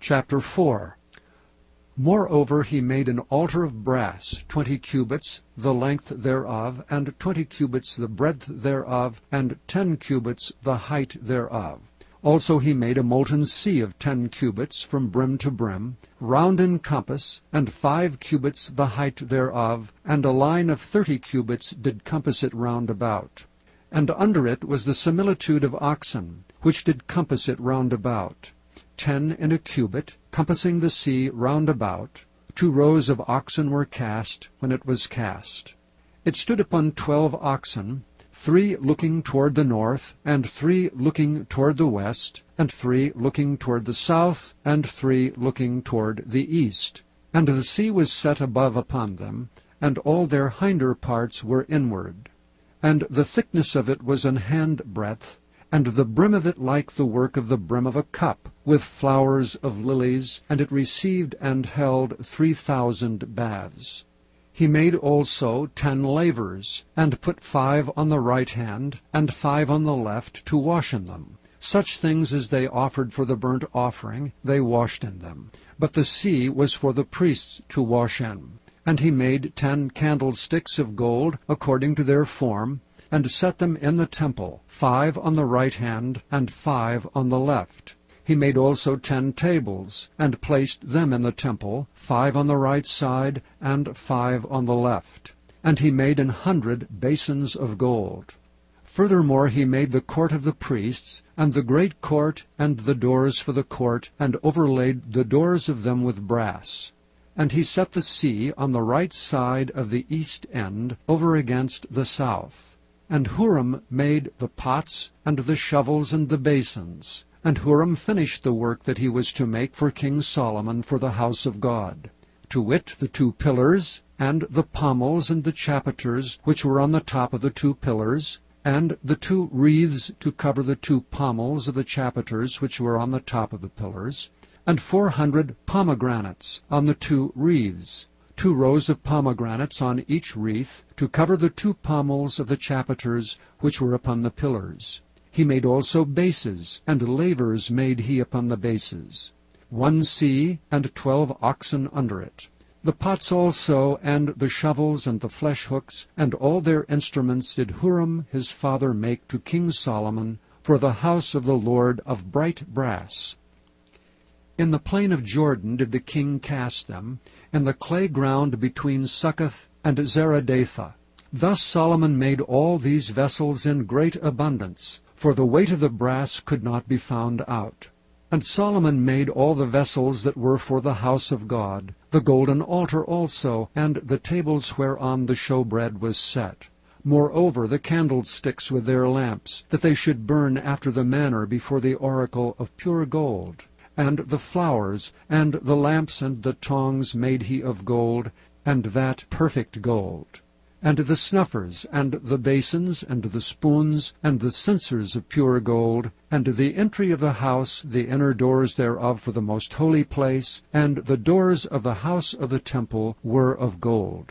Chapter 4. Moreover he made an altar of brass, 20 cubits the length thereof, and 20 cubits the breadth thereof, and 10 cubits the height thereof. Also he made a molten sea of 10 cubits from brim to brim, round in compass, and 5 cubits the height thereof, and a line of 30 cubits did compass it round about. And under it was the similitude of oxen, which did compass it round about. 10 in a cubit, compassing the sea round about. 2 rows of oxen were cast when it was cast. It stood upon 12 oxen, 3 looking toward the north, and 3 looking toward the west, and 3 looking toward the south, and 3 looking toward the east. And the sea was set above upon them, and all their hinder parts were inward. And the thickness of it was an handbreadth, and the brim of it like the work of the brim of a cup, with flowers of lilies, and it received and held 3,000 baths. He made also 10 lavers, and put 5 on the right hand, and 5 on the left, to wash in them. Such things as they offered for the burnt offering, they washed in them. But the sea was for the priests to wash in. And he made 10 candlesticks of gold, according to their form, and set them in the temple, 5 on the right hand, and 5 on the left. He made also 10 tables, and placed them in the temple, 5 on the right side, and 5 on the left. And he made 100 basins of gold. Furthermore he made the court of the priests, and the great court, and the doors for the court, and overlaid the doors of them with brass. And he set the sea on the right side of the east end, over against the south. And Huram made the pots, and the shovels, and the basins. And Huram finished the work that he was to make for King Solomon for the house of God, to wit, the 2 pillars, and the pommels and the chapiters which were on the top of the 2 pillars, and the 2 wreaths to cover the 2 pommels of the chapiters which were on the top of the pillars, and 400 pomegranates on the 2 wreaths, 2 rows of pomegranates on each wreath, to cover the 2 pommels of the chapiters which were upon the pillars. He made also bases, and lavers made he upon the bases. 1 sea, and 12 oxen under it. The pots also, and the shovels, and the flesh hooks, and all their instruments did Huram his father make to King Solomon for the house of the Lord of bright brass. In the plain of Jordan did the king cast them, in the clay ground between Succoth and Zeradatha. Thus Solomon made all these vessels in great abundance, for the weight of the brass could not be found out. And Solomon made all the vessels that were for the house of God, the golden altar also, and the tables whereon the showbread was set. Moreover the candlesticks with their lamps, that they should burn after the manner before the oracle of pure gold. And the flowers, and the lamps, and the tongs made he of gold, and that perfect gold. And the snuffers, and the basins, and the spoons, and the censers of pure gold, and the entry of the house, the inner doors thereof for the most holy place, and the doors of the house of the temple were of gold.